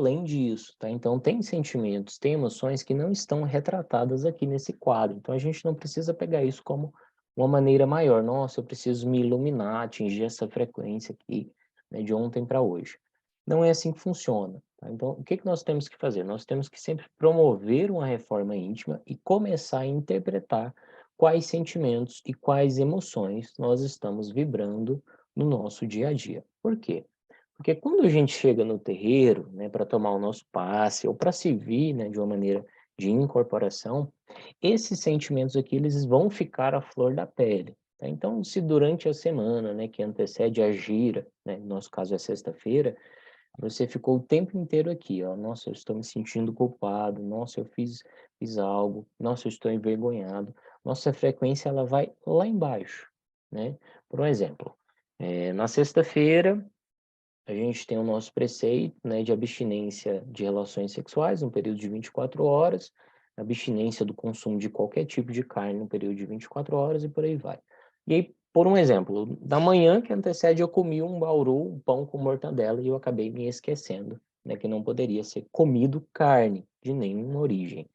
além disso, tá? Então, tem sentimentos, tem emoções que não estão retratadas aqui nesse quadro. Então, a gente não precisa pegar isso como uma maneira maior. Nossa, eu preciso me iluminar, atingir essa frequência aqui, né, de ontem para hoje. Não é assim que funciona, tá? Então, o que que nós temos que fazer? Nós temos que sempre promover uma reforma íntima e começar a interpretar quais sentimentos e quais emoções nós estamos vibrando no nosso dia a dia. Por quê? Porque quando a gente chega no terreiro, né, para tomar o nosso passe ou para servir, né, de uma maneira de incorporação, esses sentimentos aqui eles vão ficar à flor da pele, tá? Então, se durante a semana, né, que antecede a gira, né, no nosso caso é sexta-feira, você ficou o tempo inteiro aqui, ó, nossa, eu estou me sentindo culpado, nossa, fiz algo, nossa, eu estou envergonhado. Nossa frequência ela vai lá embaixo, né? Por um exemplo, na sexta-feira a gente tem o nosso preceito, né, de abstinência de relações sexuais no período de 24 horas, abstinência do consumo de qualquer tipo de carne no período de 24 horas e por aí vai. E aí, por um exemplo, da manhã que antecede eu comi um bauru, um pão com mortadela e eu acabei me esquecendo, né, que não poderia ser comido carne de nenhuma origem.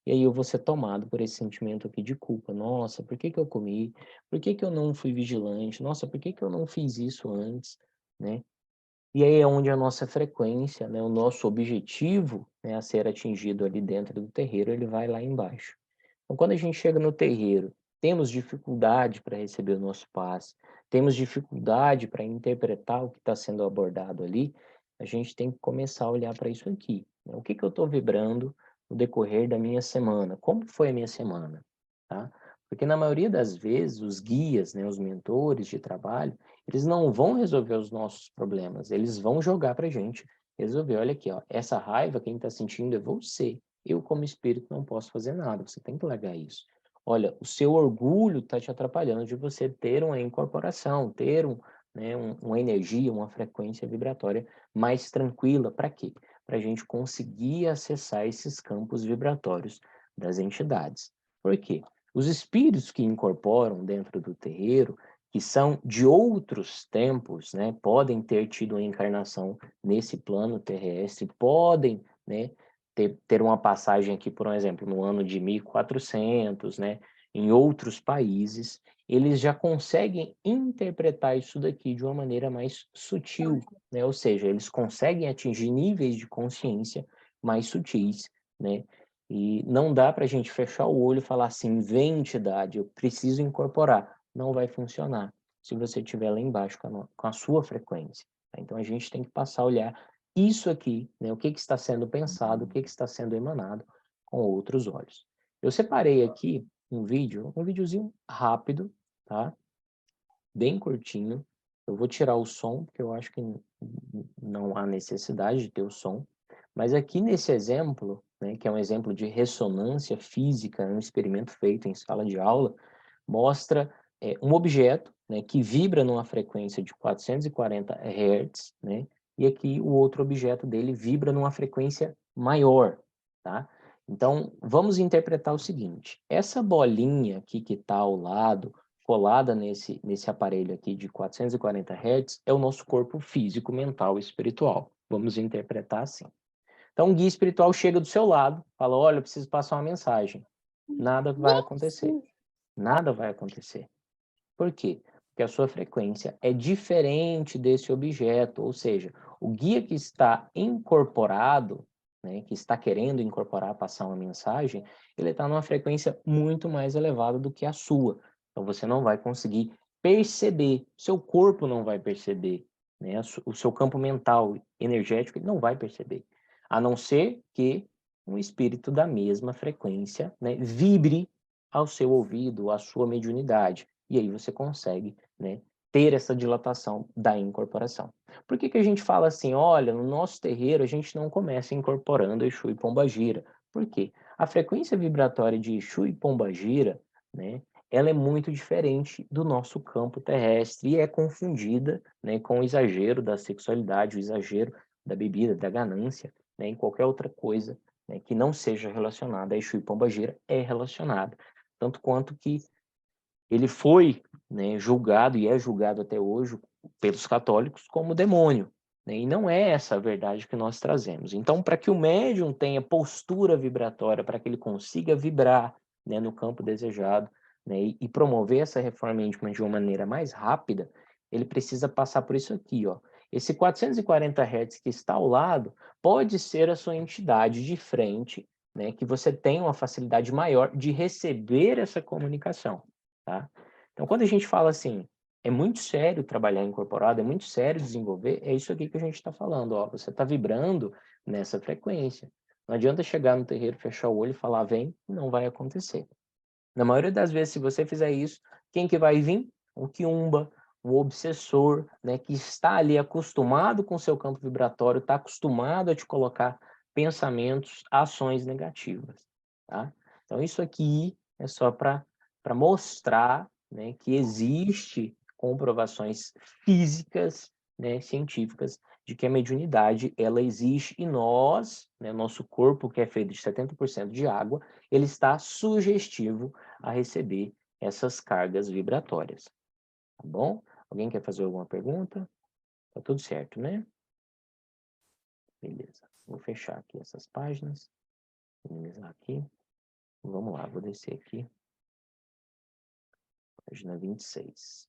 E aí eu vou ser tomado por esse sentimento aqui de culpa. Nossa, por que que eu comi? Por que que eu não fui vigilante? Nossa, por que que eu não fiz isso antes, né? E aí é onde a nossa frequência, né, o nosso objetivo, né, a ser atingido ali dentro do terreiro, ele vai lá embaixo. Então, quando a gente chega no terreiro, temos dificuldade para receber o nosso passe, temos dificuldade para interpretar o que está sendo abordado ali, a gente tem que começar a olhar para isso aqui, né? O que que eu estou vibrando no decorrer da minha semana? Como foi a minha semana? Tá? Porque na maioria das vezes, os guias, né, os mentores de trabalho, eles não vão resolver os nossos problemas, eles vão jogar para a gente resolver. Olha aqui, ó, essa raiva quem está sentindo é você. Eu, como espírito, não posso fazer nada, você tem que largar isso. Olha, o seu orgulho está te atrapalhando de você ter uma incorporação, ter né, uma energia, uma frequência vibratória mais tranquila. Para quê? Para a gente conseguir acessar esses campos vibratórios das entidades. Por quê? Os espíritos que incorporam dentro do terreiro, que são de outros tempos, né, podem ter tido uma encarnação nesse plano terrestre, podem, né, ter uma passagem aqui, por um exemplo, no ano de 1400, né, em outros países, eles já conseguem interpretar isso daqui de uma maneira mais sutil, né, ou seja, eles conseguem atingir níveis de consciência mais sutis, né, e não dá para a gente fechar o olho e falar assim, vem entidade, eu preciso incorporar. Não vai funcionar se você estiver lá embaixo com a sua frequência. Tá? Então a gente tem que passar a olhar isso aqui, né? O que que está sendo pensado, o que que está sendo emanado com outros olhos. Eu separei aqui um vídeo, um videozinho rápido, tá? Bem curtinho. Eu vou tirar o som, porque eu acho que não há necessidade de ter o som. Mas aqui nesse exemplo, né, que é um exemplo de ressonância física, um experimento feito em sala de aula, mostra um objeto, né, que vibra numa frequência de 440 Hz, né, e aqui o outro objeto dele vibra numa frequência maior, tá? Então, vamos interpretar o seguinte, essa bolinha aqui que está ao lado, colada nesse aparelho aqui de 440 Hz, é o nosso corpo físico, mental e espiritual. Vamos interpretar assim. Então, um guia espiritual chega do seu lado, fala, olha, eu preciso passar uma mensagem. Nada vai acontecer. Nada vai acontecer. Por quê? Porque a sua frequência é diferente desse objeto, ou seja, o guia que está incorporado, né, que está querendo incorporar, passar uma mensagem, ele está numa frequência muito mais elevada do que a sua. Então você não vai conseguir perceber, seu corpo não vai perceber, né, o seu campo mental, energético, ele não vai perceber, a não ser que um espírito da mesma frequência, né, vibre ao seu ouvido, à sua mediunidade. E aí você consegue, né, ter essa dilatação da incorporação. Por que que a gente fala assim, olha, no nosso terreiro a gente não começa incorporando Exu e Pombagira? Por quê? A frequência vibratória de Exu e Pombagira, né, ela é muito diferente do nosso campo terrestre e é confundida, né, com o exagero da sexualidade, o exagero da bebida, da ganância, né, em qualquer outra coisa, né, que não seja relacionada a Exu e Pombagira é relacionada. Tanto quanto que ele foi, né, julgado e é julgado até hoje pelos católicos como demônio, né? E não é essa a verdade que nós trazemos. Então, para que o médium tenha postura vibratória, para que ele consiga vibrar, né, no campo desejado, né, e promover essa reforma íntima de uma maneira mais rápida, ele precisa passar por isso aqui, ó. Esse 440 Hz que está ao lado pode ser a sua entidade de frente, né, que você tem uma facilidade maior de receber essa comunicação, tá? Então, quando a gente fala assim, é muito sério trabalhar incorporado, é muito sério desenvolver, é isso aqui que a gente está falando, ó, você está vibrando nessa frequência. Não adianta chegar no terreiro, fechar o olho e falar, vem, não vai acontecer. Na maioria das vezes, se você fizer isso, quem que vai vir? Um quiumba, um obsessor, né, que está ali acostumado com o seu campo vibratório, está acostumado a te colocar pensamentos, ações negativas, tá? Então, isso aqui é só para mostrar, né, que existe comprovações físicas, né, científicas, de que a mediunidade, ela existe e nós, né, nosso corpo, que é feito de 70% de água, ele está sugestivo a receber essas cargas vibratórias, tá bom? Alguém quer fazer alguma pergunta? Tá tudo certo, né? Beleza. Vou fechar aqui essas páginas, minimizar aqui. Vamos lá, vou descer aqui. Página 26.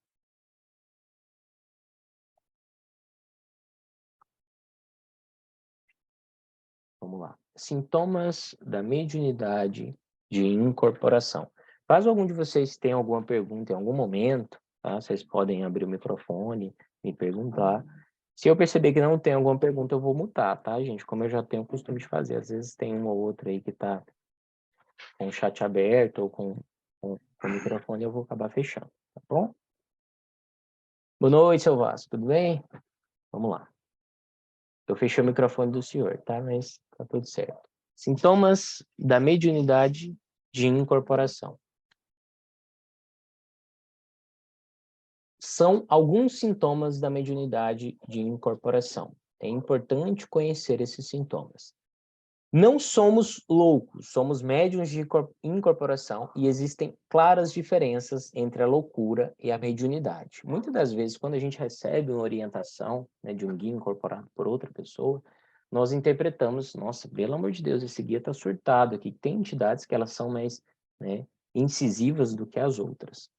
Vamos lá. Sintomas da mediunidade de incorporação. Caso algum de vocês tenha alguma pergunta em algum momento, tá? Vocês podem abrir o microfone, me perguntar. Se eu perceber que não tem alguma pergunta, eu vou mutar, tá, gente? Como eu já tenho o costume de fazer. Às vezes tem uma ou outra aí que tá com o chat aberto ou com o microfone, eu vou acabar fechando, tá bom? Boa noite, seu Vasco, tudo bem? Vamos lá. Eu fechei o microfone do senhor, tá? Mas tá tudo certo. Sintomas da mediunidade de incorporação. São alguns sintomas da mediunidade de incorporação. É importante conhecer esses sintomas. Não somos loucos, somos médiuns de incorporação e existem claras diferenças entre a loucura e a mediunidade. Muitas das vezes, quando a gente recebe uma orientação, né, de um guia incorporado por outra pessoa, nós interpretamos, nossa, pelo amor de Deus, esse guia está surtado aqui. Tem entidades que elas são mais, né, incisivas do que as outras.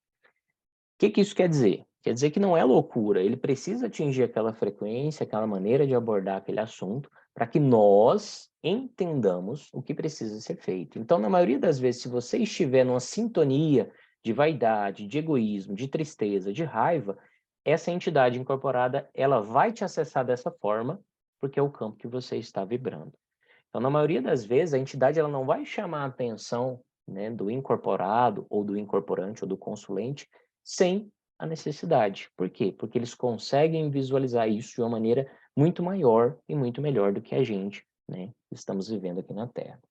O que isso quer dizer? Quer dizer que não é loucura, ele precisa atingir aquela frequência, aquela maneira de abordar aquele assunto, para que nós entendamos o que precisa ser feito. Então, na maioria das vezes, se você estiver numa sintonia de vaidade, de egoísmo, de tristeza, de raiva, essa entidade incorporada, ela vai te acessar dessa forma, porque é o campo que você está vibrando. Então, na maioria das vezes, a entidade ela não vai chamar a atenção, né, do incorporado, ou do incorporante, ou do consulente, sem a necessidade. Por quê? Porque eles conseguem visualizar isso de uma maneira muito maior e muito melhor do que a gente, né, estamos vivendo aqui na Terra.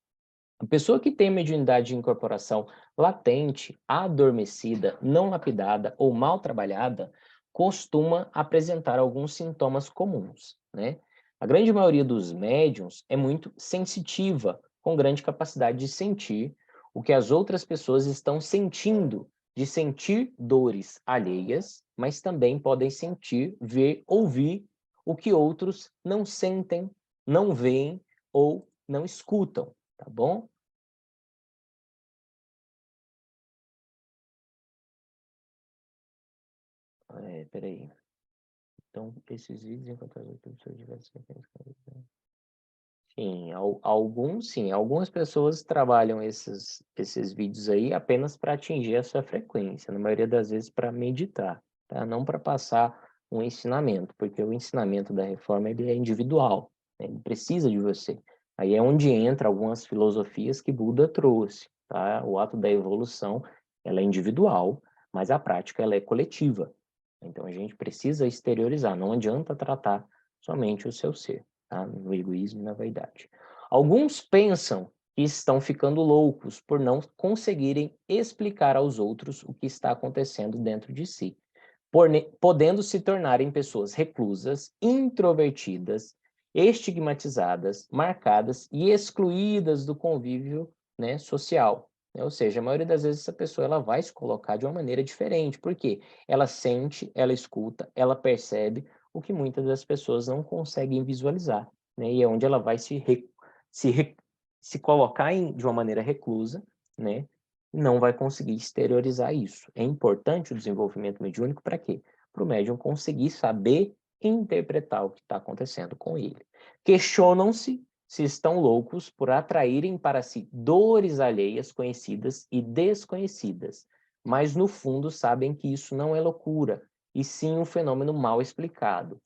A pessoa que tem mediunidade de incorporação latente, adormecida, não lapidada ou mal trabalhada, costuma apresentar alguns sintomas comuns, né? A grande maioria dos médiuns é muito sensitiva, com grande capacidade de sentir o que as outras pessoas estão sentindo, de sentir dores alheias, mas também podem sentir, ver, ouvir o que outros não sentem, não veem ou não escutam, tá bom? Peraí. Então, esses vídeos encontrar as pessoas diversas. Sim, algumas pessoas trabalham esses vídeos aí apenas para atingir essa frequência, na maioria das vezes para meditar, tá? Não para passar um ensinamento, porque o ensinamento da reforma ele é individual, né? Ele precisa de você. Aí é onde entra algumas filosofias que Buda trouxe, tá? O ato da evolução, ela é individual, mas a prática ela é coletiva. Então a gente precisa exteriorizar, não adianta tratar somente o seu ser, tá? No egoísmo e na vaidade. Alguns pensam que estão ficando loucos por não conseguirem explicar aos outros o que está acontecendo dentro de si, podendo se tornarem pessoas reclusas, introvertidas, estigmatizadas, marcadas e excluídas do convívio, né, social. Ou seja, a maioria das vezes essa pessoa ela vai se colocar de uma maneira diferente, porque ela sente, ela escuta, ela percebe o que muitas das pessoas não conseguem visualizar, né? E é onde ela vai se colocar de uma maneira reclusa, né? Não vai conseguir exteriorizar isso. É importante o desenvolvimento mediúnico para quê? Para o médium conseguir saber interpretar o que está acontecendo com ele. Questionam-se se estão loucos por atraírem para si dores alheias conhecidas e desconhecidas, mas no fundo sabem que isso não é loucura, e sim um fenômeno mal explicado.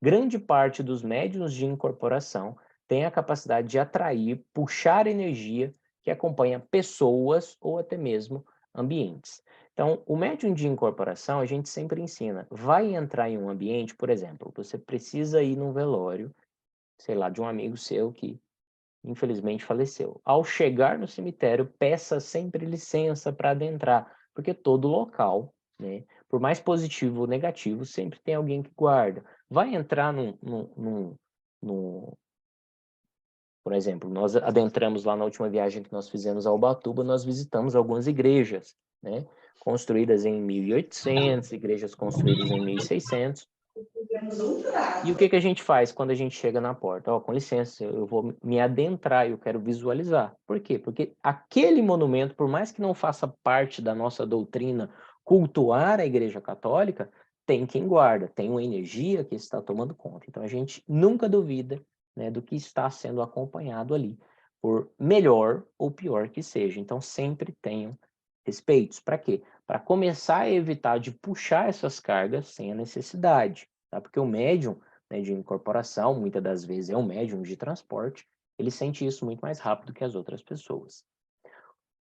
Grande parte dos médiuns de incorporação tem a capacidade de atrair, puxar energia que acompanha pessoas ou até mesmo ambientes. Então, o médium de incorporação, a gente sempre ensina, vai entrar em um ambiente, por exemplo, você precisa ir num velório, sei lá, de um amigo seu que infelizmente faleceu. Ao chegar no cemitério, peça sempre licença para adentrar, porque todo local, né, por mais positivo ou negativo, sempre tem alguém que guarda. Vai entrar por exemplo, nós adentramos lá na última viagem que nós fizemos a Ubatuba, nós visitamos algumas igrejas, né, construídas em 1800, igrejas construídas em 1600, e o que que a gente faz quando a gente chega na porta? Ó, com licença, eu vou me adentrar, eu quero visualizar. Por quê? Porque aquele monumento, por mais que não faça parte da nossa doutrina cultuar a Igreja Católica, tem quem guarda, tem uma energia que está tomando conta. Então a gente nunca duvida, né, do que está sendo acompanhado ali, por melhor ou pior que seja. Então sempre tenham respeitos. Para quê? Para começar a evitar de puxar essas cargas sem a necessidade. Tá? Porque o médium, né, de incorporação, muitas das vezes é um médium de transporte, ele sente isso muito mais rápido que as outras pessoas.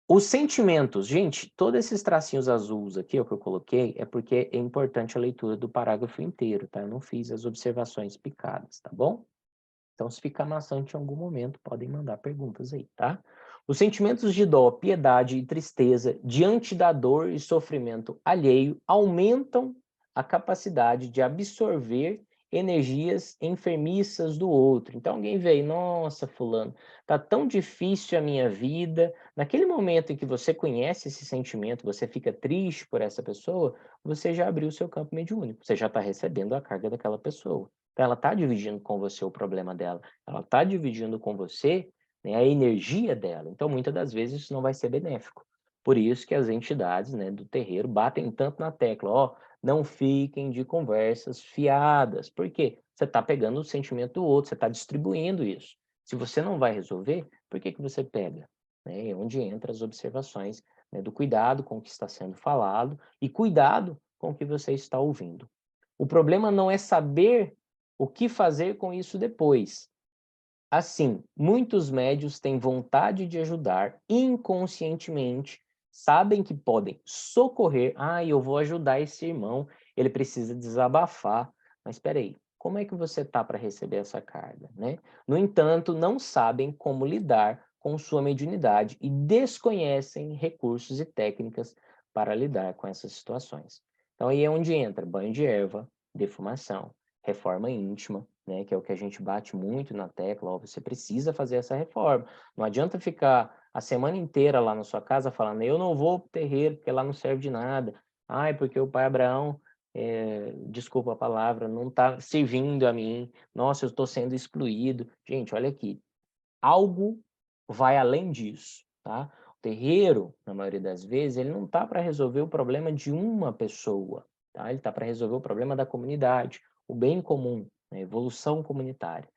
Os sentimentos, gente, todos esses tracinhos azuis aqui, ó, que eu coloquei, é porque é importante a leitura do parágrafo inteiro, tá? Eu não fiz as observações picadas, tá bom? Então, se ficar maçante em algum momento, podem mandar perguntas aí, tá? Os sentimentos de dó, piedade e tristeza diante da dor e sofrimento alheio aumentam a capacidade de absorver energias enfermiças do outro. Então, alguém vê, nossa, fulano, tá tão difícil a minha vida. Naquele momento em que você conhece esse sentimento, você fica triste por essa pessoa, você já abriu o seu campo mediúnico, você já está recebendo a carga daquela pessoa. Então, ela está dividindo com você o problema dela, ela está dividindo com você, né, a energia dela. Então, muitas das vezes, isso não vai ser benéfico. Por isso que as entidades, né, do terreiro batem tanto na tecla, ó, não fiquem de conversas fiadas. Por quê? Você está pegando o sentimento do outro, você está distribuindo isso. Se você não vai resolver, por que que você pega? Né? É onde entra as observações, né, do cuidado com o que está sendo falado e cuidado com o que você está ouvindo. O problema não é saber o que fazer com isso depois. Assim, muitos médios têm vontade de ajudar inconscientemente, sabem que podem socorrer. Ah, eu vou ajudar esse irmão, ele precisa desabafar. Mas espera aí, como é que você está para receber essa carga, né? No entanto, não sabem como lidar com sua mediunidade e desconhecem recursos e técnicas para lidar com essas situações. Então aí é onde entra banho de erva, defumação, reforma íntima, né, que é o que a gente bate muito na tecla, ó, você precisa fazer essa reforma. Não adianta ficar a semana inteira lá na sua casa falando, eu não vou pro terreiro porque lá não serve de nada. Ai, porque o pai Abraão, desculpa a palavra, não está servindo a mim. Nossa, eu estou sendo excluído. Gente, olha aqui, algo vai além disso, tá? O terreiro, na maioria das vezes, ele não está para resolver o problema de uma pessoa, tá? Ele está para resolver o problema da comunidade, o bem comum, a evolução comunitária.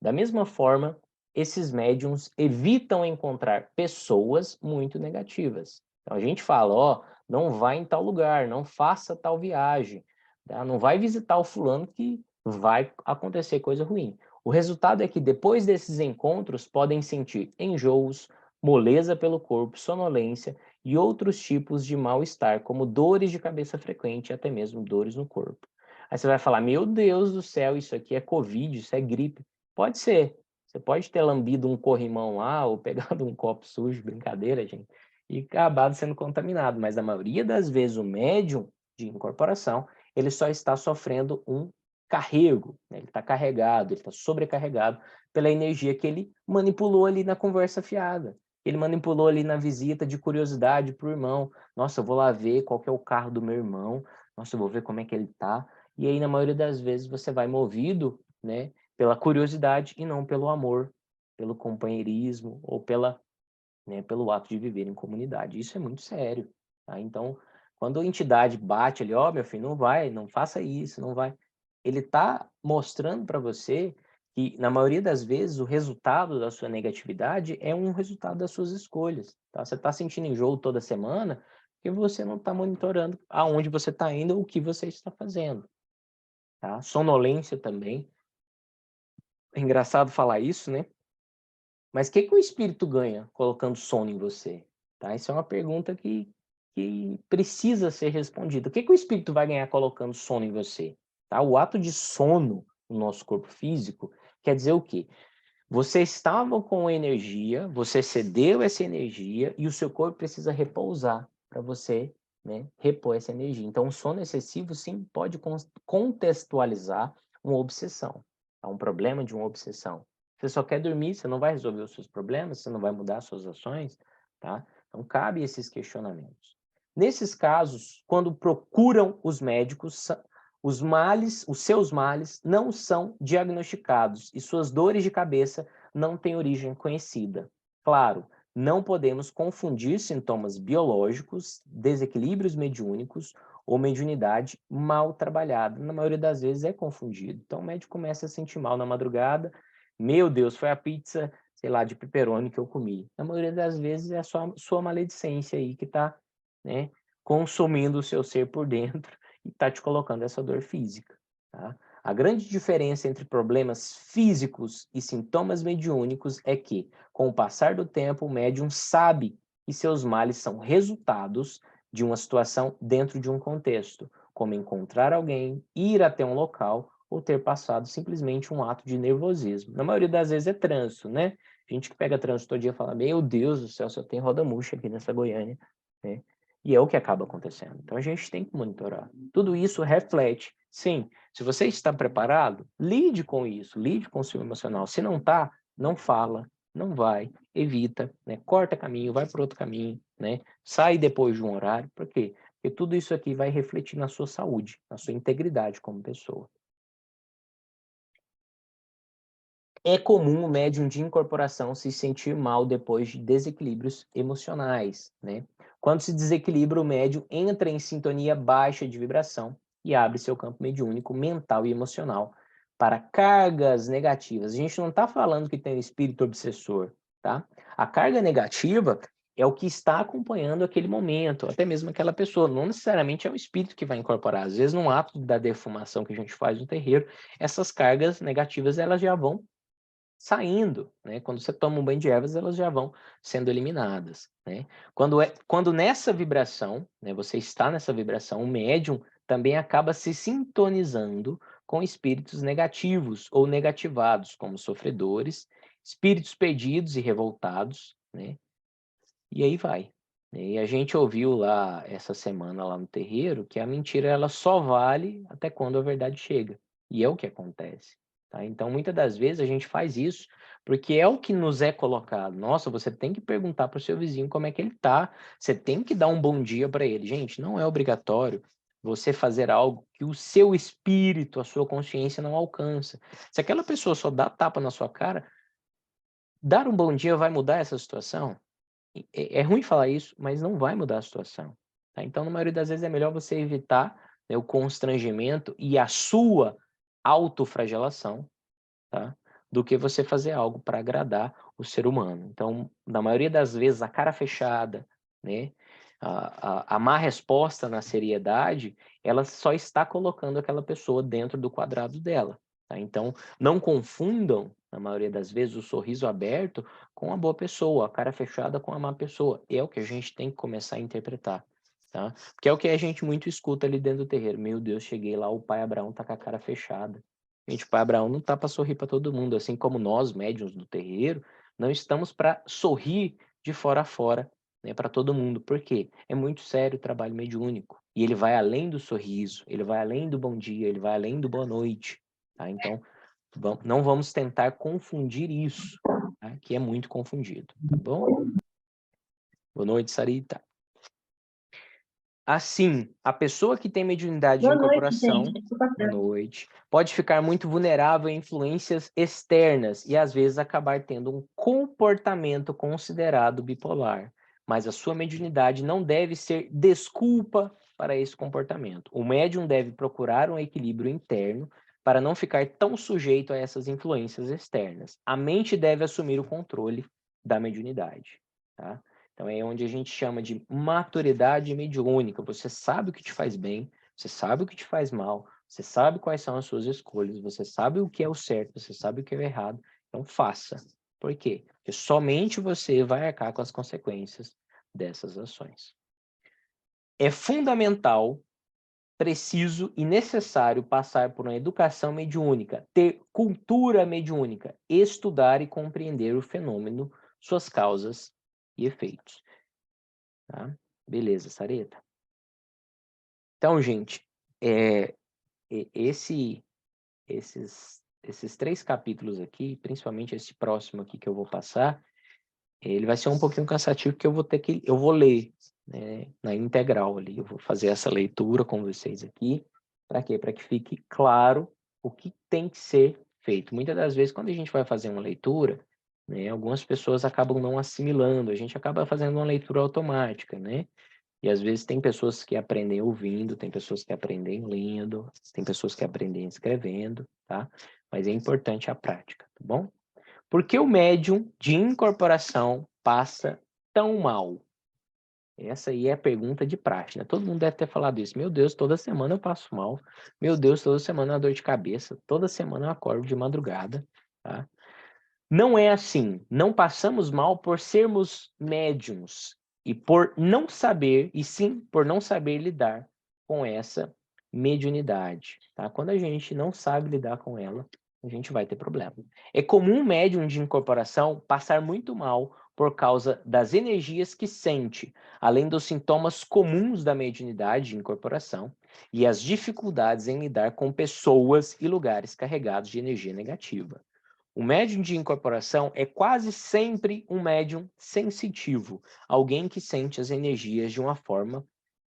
Da mesma forma, esses médiums evitam encontrar pessoas muito negativas. Então a gente fala, ó, não vai em tal lugar, não faça tal viagem, tá? Não vai visitar o fulano que vai acontecer coisa ruim. O resultado é que depois desses encontros podem sentir enjoos, moleza pelo corpo, sonolência e outros tipos de mal-estar, como dores de cabeça frequente e até mesmo dores no corpo. Aí você vai falar, meu Deus do céu, isso aqui é Covid, isso é gripe. Pode ser. Você pode ter lambido um corrimão lá ou pegado um copo sujo, brincadeira, gente, e acabado sendo contaminado. Mas a maioria das vezes o médium de incorporação, ele só está sofrendo um carrego, né? Ele está carregado, ele está sobrecarregado pela energia que ele manipulou ali na conversa fiada. Ele manipulou ali na visita de curiosidade para o irmão. Nossa, eu vou lá ver qual que é o carro do meu irmão. Nossa, eu vou ver como é que ele está. E aí, na maioria das vezes, você vai movido, né, pela curiosidade e não pelo amor, pelo companheirismo ou pelo ato de viver em comunidade. Isso é muito sério, tá? Então, quando a entidade bate ali, ó, meu filho, não vai, não faça isso, não vai. Ele está mostrando para você que, na maioria das vezes, o resultado da sua negatividade é um resultado das suas escolhas, tá? Você está sentindo enjoo toda semana porque você não está monitorando aonde você está indo ou o que você está fazendo, tá? Sonolência também. É engraçado falar isso, né? Mas o que que o espírito ganha colocando sono em você? Tá? Isso é uma pergunta que precisa ser respondida. O que que o espírito vai ganhar colocando sono em você? Tá? O ato de sono no nosso corpo físico quer dizer o quê? Você estava com energia, você cedeu essa energia e o seu corpo precisa repousar para você, né, repor essa energia. Então, o sono excessivo, sim, pode contextualizar uma obsessão, tá? Um problema de uma obsessão. Você só quer dormir, você não vai resolver os seus problemas, você não vai mudar as suas ações, tá? Então, cabe esses questionamentos. Nesses casos, quando procuram os médicos, os seus males não são diagnosticados e suas dores de cabeça não têm origem conhecida. Claro, não podemos confundir sintomas biológicos, desequilíbrios mediúnicos ou mediunidade mal trabalhada. Na maioria das vezes é confundido. Então o médico começa a sentir mal na madrugada. Meu Deus, foi a pizza, sei lá, de pepperoni que eu comi. Na maioria das vezes é só sua maledicência aí que está, né, consumindo o seu ser por dentro e está te colocando essa dor física, tá? A grande diferença entre problemas físicos e sintomas mediúnicos é que, com o passar do tempo, o médium sabe que seus males são resultados de uma situação dentro de um contexto, como encontrar alguém, ir até um local ou ter passado simplesmente um ato de nervosismo. Na maioria das vezes é trânsito, né? Gente que pega trânsito todo dia fala, meu Deus do céu, só tem roda murcha aqui nessa Goiânia, né? E é o que acaba acontecendo. Então a gente tem que monitorar. Tudo isso reflete. Sim, se você está preparado, lide com isso, lide com o seu emocional. Se não está, não fala, não vai, evita, né? Corta caminho, vai para outro caminho, né? Sai depois de um horário. Por quê? Porque tudo isso aqui vai refletir na sua saúde, na sua integridade como pessoa. É comum o médium de incorporação se sentir mal depois de desequilíbrios emocionais, né? Quando se desequilibra, o médium entra em sintonia baixa de vibração e abre seu campo mediúnico mental e emocional para cargas negativas. A gente não está falando que tem um espírito obsessor, tá? A carga negativa é o que está acompanhando aquele momento, até mesmo aquela pessoa. Não necessariamente é o espírito que vai incorporar. Às vezes, no ato da defumação que a gente faz no terreiro, essas cargas negativas elas já vão saindo, né? Quando você toma um banho de ervas, elas já vão sendo eliminadas, né? Quando nessa vibração, né, você está nessa vibração, o médium também acaba se sintonizando com espíritos negativos ou negativados, como sofredores, espíritos perdidos e revoltados, né? E aí vai. E a gente ouviu lá essa semana lá no terreiro que a mentira ela só vale até quando a verdade chega. E é o que acontece. Tá? Então, muitas das vezes a gente faz isso porque é o que nos é colocado. Nossa, você tem que perguntar para o seu vizinho como é que ele tá. Você tem que dar um bom dia para ele. Gente, não é obrigatório você fazer algo que o seu espírito, a sua consciência não alcança. Se aquela pessoa só dá tapa na sua cara, dar um bom dia vai mudar essa situação? É ruim falar isso, mas não vai mudar a situação. Tá? Então, na maioria das vezes, é melhor você evitar, né, o constrangimento e a sua autoflagelação, tá? Do que você fazer algo para agradar o ser humano. Então, na maioria das vezes, a cara fechada, né, a má resposta na seriedade, ela só está colocando aquela pessoa dentro do quadrado dela. Tá? Então, não confundam, na maioria das vezes, o sorriso aberto com a boa pessoa, a cara fechada com a má pessoa. É o que a gente tem que começar a interpretar. Tá? Porque é o que a gente muito escuta ali dentro do terreiro. Meu Deus, cheguei lá, o pai Abraão tá com a cara fechada. Gente, o pai Abraão não tá para sorrir para todo mundo, assim como nós, médiuns do terreiro, não estamos para sorrir de fora a fora, né, para todo mundo. Por quê? É muito sério o trabalho mediúnico. E ele vai além do sorriso, ele vai além do bom dia, ele vai além do boa noite. Tá? Então, não vamos tentar confundir isso, tá? Que é muito confundido, tá bom? Boa noite, Sarita. Assim, a pessoa que tem mediunidade de Boa noite, incorporação, gente. Desculpa a boa noite, pode ficar muito vulnerável a influências externas e às vezes acabar tendo um comportamento considerado bipolar. Mas a sua mediunidade não deve ser desculpa para esse comportamento. O médium deve procurar um equilíbrio interno para não ficar tão sujeito a essas influências externas. A mente deve assumir o controle da mediunidade, tá? Então é onde a gente chama de maturidade mediúnica. Você sabe o que te faz bem, você sabe o que te faz mal, você sabe quais são as suas escolhas, você sabe o que é o certo, você sabe o que é o errado. Então faça. Por quê? Porque somente você vai arcar com as consequências dessas ações. É fundamental, preciso e necessário passar por uma educação mediúnica, ter cultura mediúnica, estudar e compreender o fenômeno, suas causas e efeitos. Tá? Beleza, Sareta? Então, gente, esses 3 capítulos aqui, principalmente esse próximo aqui que eu vou passar, ele vai ser um pouquinho cansativo, porque eu vou ler, né, na integral ali, eu vou fazer essa leitura com vocês aqui, para quê? Para que fique claro o que tem que ser feito. Muitas das vezes, quando a gente vai fazer uma leitura, né, algumas pessoas acabam não assimilando, a gente acaba fazendo uma leitura automática, né? E às vezes tem pessoas que aprendem ouvindo, tem pessoas que aprendem lendo, tem pessoas que aprendem escrevendo, tá? Mas é importante a prática, tá bom? Por que o médium de incorporação passa tão mal? Essa aí é a pergunta de praxe, né? Todo mundo deve ter falado isso. Meu Deus, toda semana eu passo mal. Meu Deus, toda semana é uma dor de cabeça. Toda semana eu acordo de madrugada, tá? Não é assim. Não passamos mal por sermos médiums e por não saber, e sim por não saber lidar com essa mediunidade, tá? Quando a gente não sabe lidar com ela, a gente vai ter problema. É comum um médium de incorporação passar muito mal por causa das energias que sente, além dos sintomas comuns da mediunidade de incorporação e as dificuldades em lidar com pessoas e lugares carregados de energia negativa. O médium de incorporação é quase sempre um médium sensitivo, alguém que sente as energias de uma forma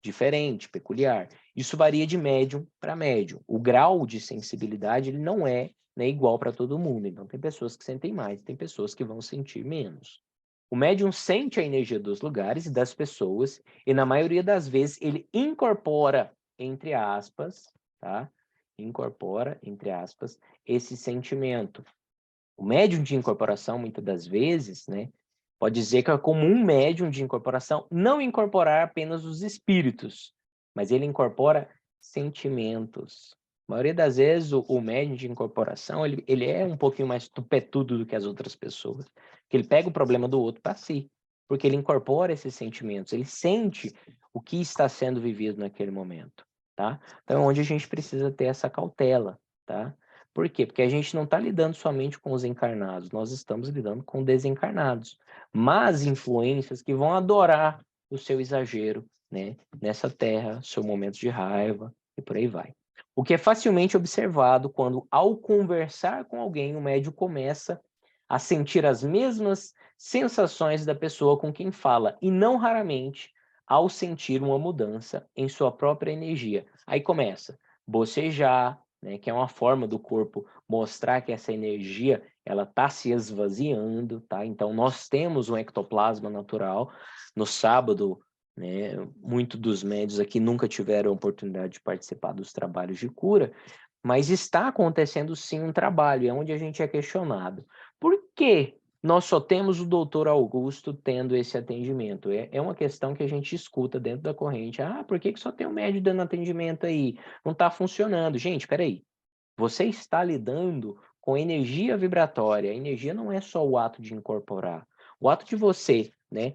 diferente, peculiar. Isso varia de médium para médium. O grau de sensibilidade ele não é, né, igual para todo mundo. Então, tem pessoas que sentem mais, tem pessoas que vão sentir menos. O médium sente a energia dos lugares e das pessoas, e na maioria das vezes ele incorpora, entre aspas, tá? Incorpora, entre aspas, esse sentimento. O médium de incorporação, muitas das vezes, né, pode dizer que é comum um médium de incorporação não incorporar apenas os espíritos, mas ele incorpora sentimentos. A maioria das vezes, o médium de incorporação, ele é um pouquinho mais tupetudo do que as outras pessoas, que ele pega o problema do outro para si, porque ele incorpora esses sentimentos, ele sente o que está sendo vivido naquele momento, tá? Então, é onde a gente precisa ter essa cautela, tá? Por quê? Porque a gente não está lidando somente com os encarnados, nós estamos lidando com desencarnados. Mas influências que vão adorar o seu exagero, né? Nessa terra, seu momento de raiva e por aí vai. O que é facilmente observado quando, ao conversar com alguém, o médium começa a sentir as mesmas sensações da pessoa com quem fala, e não raramente ao sentir uma mudança em sua própria energia. Aí começa bocejar, né, que é uma forma do corpo mostrar que essa energia ela está se esvaziando, tá? Então nós temos um ectoplasma natural. No sábado, né, muitos dos médios aqui nunca tiveram a oportunidade de participar dos trabalhos de cura, mas está acontecendo sim um trabalho, é onde a gente é questionado. Por que nós só temos o doutor Augusto tendo esse atendimento? É uma questão que a gente escuta dentro da corrente. Ah, por que só tem um médium dando atendimento aí? Não está funcionando. Gente, peraí. Você está lidando com energia vibratória. A energia não é só o ato de incorporar. O ato de você, né,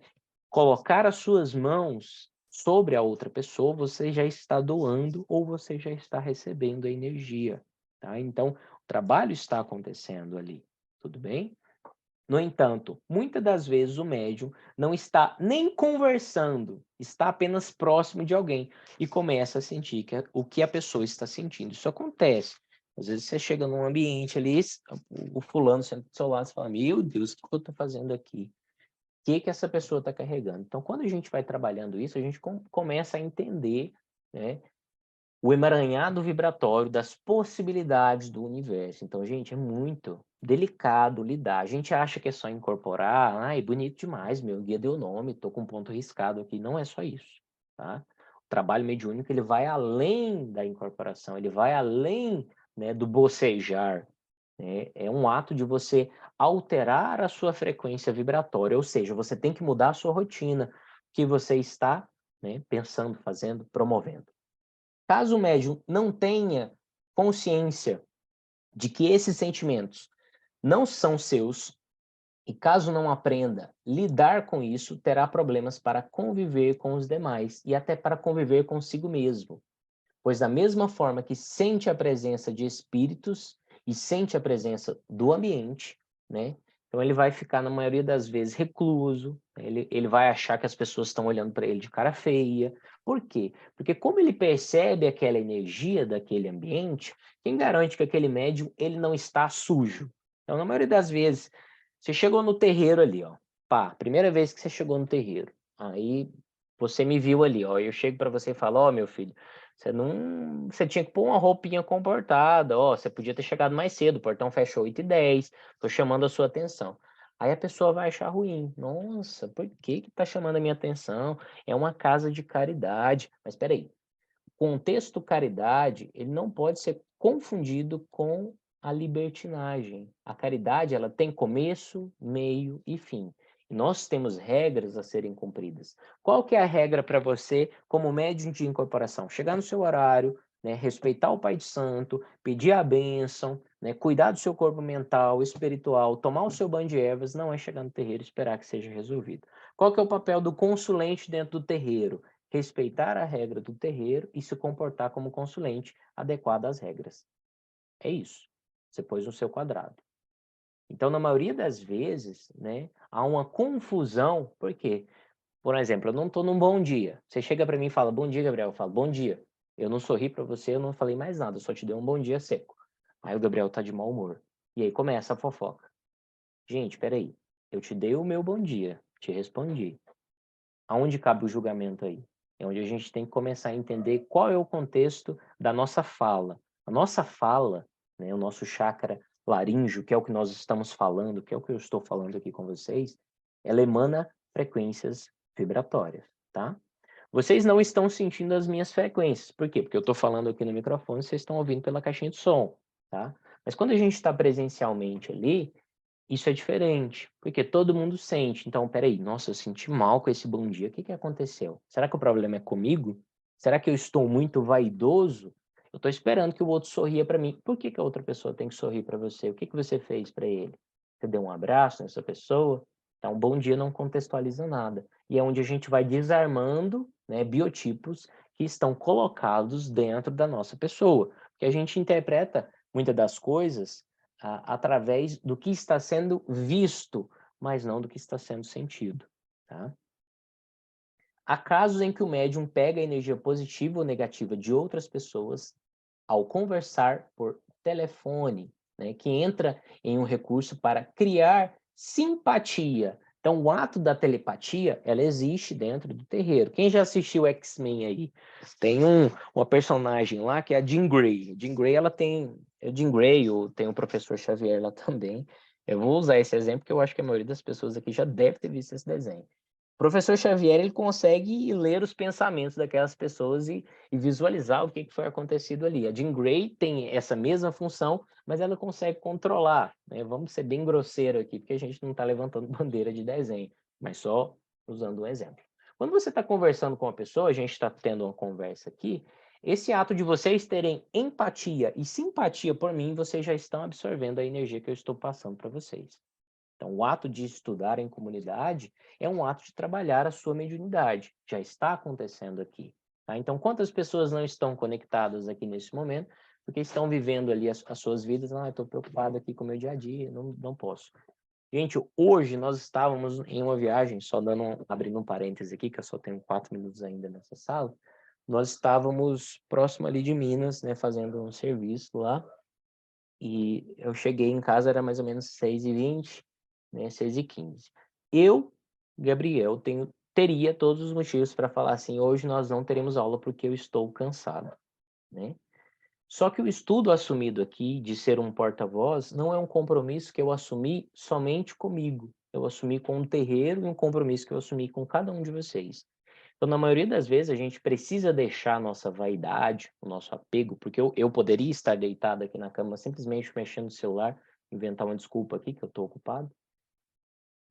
colocar as suas mãos sobre a outra pessoa, você já está doando ou você já está recebendo a energia, tá? Então, o trabalho está acontecendo ali, tudo bem? No entanto, muitas das vezes o médium não está nem conversando, está apenas próximo de alguém e começa a sentir o que a pessoa está sentindo. Isso acontece. Às vezes você chega num ambiente ali, o fulano senta do seu lado e fala, meu Deus, o que eu estou fazendo aqui? que essa pessoa está carregando. Então, quando a gente vai trabalhando isso, a gente começa a entender, né, o emaranhado vibratório das possibilidades do universo. Então, gente, é muito delicado lidar. A gente acha que é só incorporar, ai, bonito demais, meu guia deu nome, tô com um ponto riscado aqui. Não é só isso, tá? O trabalho mediúnico, ele vai além da incorporação, ele vai além, né, do bocejar, né? É um ato de você alterar a sua frequência vibratória, ou seja, você tem que mudar a sua rotina, que você está, né, pensando, fazendo, promovendo. Caso o médium não tenha consciência de que esses sentimentos não são seus, e caso não aprenda lidar com isso, terá problemas para conviver com os demais e até para conviver consigo mesmo. Pois da mesma forma que sente a presença de espíritos e sente a presença do ambiente, né? Então ele vai ficar, na maioria das vezes, recluso, né? Ele vai achar que as pessoas estão olhando para ele de cara feia. Por quê? Porque como ele percebe aquela energia daquele ambiente, quem garante que aquele médium ele não está sujo? Então, na maioria das vezes, você chegou no terreiro ali, ó. Pá, primeira vez que você chegou no terreiro. Aí você me viu ali, ó. Eu chego para você e falo, ó, meu filho, você não, você tinha que pôr uma roupinha comportada, ó, você podia ter chegado mais cedo, o portão fecha 8h10, tô chamando a sua atenção. Aí a pessoa vai achar ruim. Nossa, por que que tá chamando a minha atenção? É uma casa de caridade. Mas espera aí. O contexto caridade, ele não pode ser confundido com a libertinagem. A caridade, ela tem começo, meio e fim. E nós temos regras a serem cumpridas. Qual que é a regra para você, como médium de incorporação? Chegar no seu horário, né, respeitar o Pai de Santo, pedir a bênção, né, cuidar do seu corpo mental, espiritual, tomar o seu banho de ervas, não é chegar no terreiro e esperar que seja resolvido. Qual que é o papel do consulente dentro do terreiro? Respeitar a regra do terreiro e se comportar como consulente adequado às regras. É isso. Você pôs no seu quadrado. Então, na maioria das vezes, né, há uma confusão. Por quê? Por exemplo, eu não estou num bom dia. Você chega para mim e fala, bom dia, Gabriel. Eu falo, bom dia. Eu não sorri para você, eu não falei mais nada, eu só te dei um bom dia seco. Aí o Gabriel tá de mau humor. E aí começa a fofoca. Gente, peraí. Eu te dei o meu bom dia, te respondi. Aonde cabe o julgamento aí? É onde a gente tem que começar a entender qual é o contexto da nossa fala. A nossa fala, né, o nosso chakra laríngeo, que é o que nós estamos falando, que é o que eu estou falando aqui com vocês, ela emana frequências vibratórias, tá? Vocês não estão sentindo as minhas frequências. Por quê? Porque eu estou falando aqui no microfone, vocês estão ouvindo pela caixinha de som, tá? Mas quando a gente está presencialmente ali, isso é diferente, porque todo mundo sente. Então, peraí, nossa, eu senti mal com esse bom dia. O que que aconteceu? Será que o problema é comigo? Será que eu estou muito vaidoso? Eu estou esperando que o outro sorria para mim. Por que que a outra pessoa tem que sorrir para você? O que que você fez para ele? Você deu um abraço nessa pessoa? Então, bom dia não contextualiza nada. E é onde a gente vai desarmando, né, biotipos que estão colocados dentro da nossa pessoa. Porque a gente interpreta muitas das coisas através do que está sendo visto, mas não do que está sendo sentido, tá? Há casos em que o médium pega a energia positiva ou negativa de outras pessoas ao conversar por telefone, né, que entra em um recurso para criar simpatia. Então, o ato da telepatia, ela existe dentro do terreiro. Quem já assistiu X-Men aí? Tem uma personagem lá que é a Jean Grey. A Jean Grey, ela tem... É Jean Grey, ou tem o professor Xavier lá também. Eu vou usar esse exemplo, porque eu acho que a maioria das pessoas aqui já deve ter visto esse desenho. O professor Xavier, ele consegue ler os pensamentos daquelas pessoas e visualizar o que foi acontecido ali. A Jean Grey tem essa mesma função, mas ela consegue controlar, né? Vamos ser bem grosseiro aqui, porque a gente não está levantando bandeira de desenho, mas só usando um exemplo. Quando você está conversando com uma pessoa, a gente está tendo uma conversa aqui, esse ato de vocês terem empatia e simpatia por mim, vocês já estão absorvendo a energia que eu estou passando para vocês. Então, o ato de estudar em comunidade é um ato de trabalhar a sua mediunidade. Já está acontecendo aqui. Tá? Então, quantas pessoas não estão conectadas aqui nesse momento, porque estão vivendo ali as suas vidas? Ah, estou preocupado aqui com o meu dia a dia, não posso. Gente, hoje nós estávamos em uma viagem, só abrindo um parêntese aqui, que eu só tenho 4 minutos ainda nessa sala. Nós estávamos próximo ali de Minas, né, fazendo um serviço lá, e eu cheguei em casa, era mais ou menos 6h20, né, 6h15. Eu Gabriel teria todos os motivos para falar assim: hoje nós não teremos aula porque eu estou cansado, né? Só que o estudo assumido aqui de ser um porta-voz não é um compromisso que eu assumi somente comigo. Eu assumi com um terreiro e um compromisso que eu assumi com cada um de vocês. Então, na maioria das vezes, a gente precisa deixar a nossa vaidade, o nosso apego, porque eu poderia estar deitado aqui na cama simplesmente mexendo no celular, inventar uma desculpa aqui que eu estou ocupado.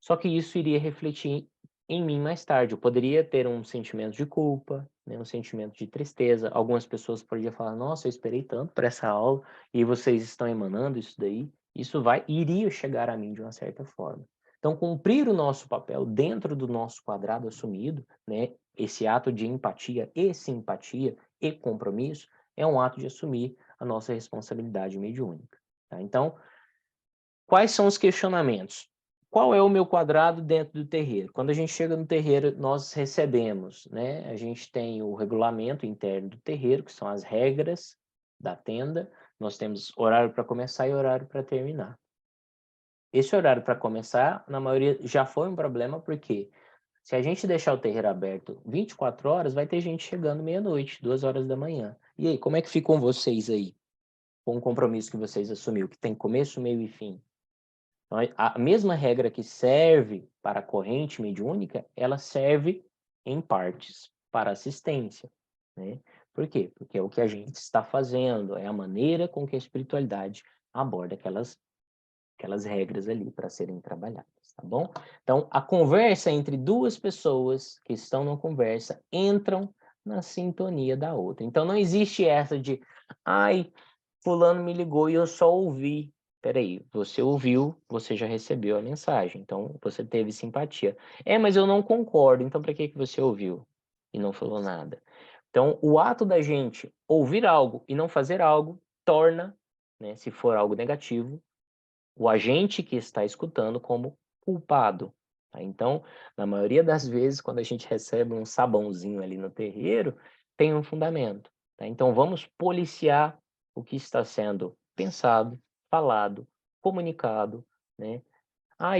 Só que isso iria refletir em mim mais tarde. Eu poderia ter um sentimento de culpa, né, um sentimento de tristeza. Algumas pessoas poderiam falar: Nossa, eu esperei tanto para essa aula e vocês estão emanando isso daí. Isso iria chegar a mim de uma certa forma. Então, cumprir o nosso papel dentro do nosso quadrado assumido, né, esse ato de empatia e simpatia e compromisso, é um ato de assumir a nossa responsabilidade mediúnica. Tá? Então, quais são os questionamentos? Qual é o meu quadrado dentro do terreiro? Quando a gente chega no terreiro, nós recebemos, né? A gente tem o regulamento interno do terreiro, que são as regras da tenda. Nós temos horário para começar e horário para terminar. Esse horário para começar, na maioria, já foi um problema, porque se a gente deixar o terreiro aberto 24 horas, vai ter gente chegando meia-noite, 2 horas da manhã. E aí, como é que ficam vocês aí? Com o compromisso que vocês assumiram, que tem começo, meio e fim? Então, a mesma regra que serve para a corrente mediúnica, ela serve em partes para assistência, né? Por quê? Porque é o que a gente está fazendo, é a maneira com que a espiritualidade aborda aquelas regras ali para serem trabalhadas, tá bom? Então, a conversa entre duas pessoas que estão numa conversa entram na sintonia da outra. Então, não existe essa de, ai, fulano me ligou e eu só ouvi. Peraí, você ouviu, você já recebeu a mensagem, então você teve simpatia. É, mas eu não concordo, então para que que você ouviu e não falou nada? Então, o ato da gente ouvir algo e não fazer algo torna, né, se for algo negativo, o agente que está escutando como culpado. Tá? Então, na maioria das vezes, quando a gente recebe um sabãozinho ali no terreiro, tem um fundamento. Tá? Então, vamos policiar o que está sendo pensado, falado, comunicado, né? Ah,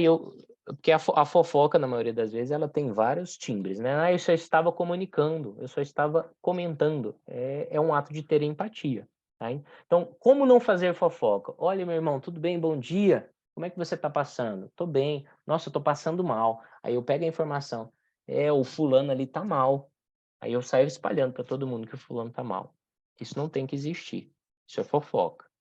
porque a fofoca, na maioria das vezes, ela tem vários timbres, né? Ah, eu só estava comunicando, eu só estava comentando. É um ato de ter empatia, tá? Então, como não fazer fofoca? Olha, meu irmão, tudo bem? Bom dia. Como é que você está passando? Tô bem. Nossa, eu tô passando mal. Aí eu pego a informação. O fulano ali tá mal. Aí eu saio espalhando para todo mundo que o fulano tá mal. Isso não tem que existir. Isso é fofoca.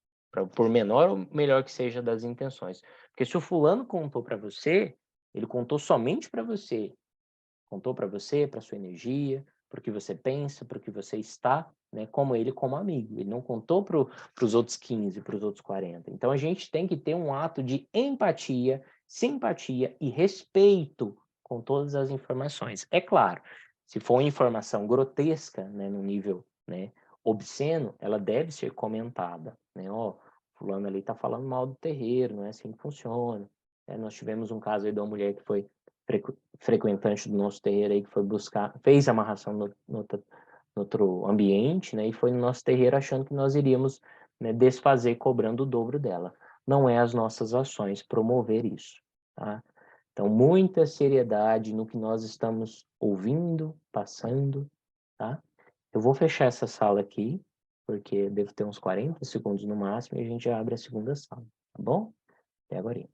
Por menor ou melhor que seja das intenções. Porque se o fulano contou para você, ele contou somente para você. Contou para você, para sua energia, para o que você pensa, para o que você está, né? Como ele, como amigo. Ele não contou para os outros 15, para os outros 40. Então a gente tem que ter um ato de empatia, simpatia e respeito com todas as informações. É claro, se for uma informação grotesca, né, no nível, né, obsceno, ela deve ser comentada, né? Ó, fulano ali está falando mal do terreiro, não é assim que funciona. Nós tivemos um caso aí de uma mulher que foi frequentante do nosso terreiro aí, que foi buscar, fez amarração no outro ambiente, né? E foi no nosso terreiro achando que nós iríamos, né, desfazer cobrando o dobro dela. Não é as nossas ações promover isso, tá? Então, muita seriedade no que nós estamos ouvindo, passando, tá? Eu vou fechar essa sala aqui, porque devo ter uns 40 segundos no máximo, e a gente já abre a segunda sala, tá bom? Até agora.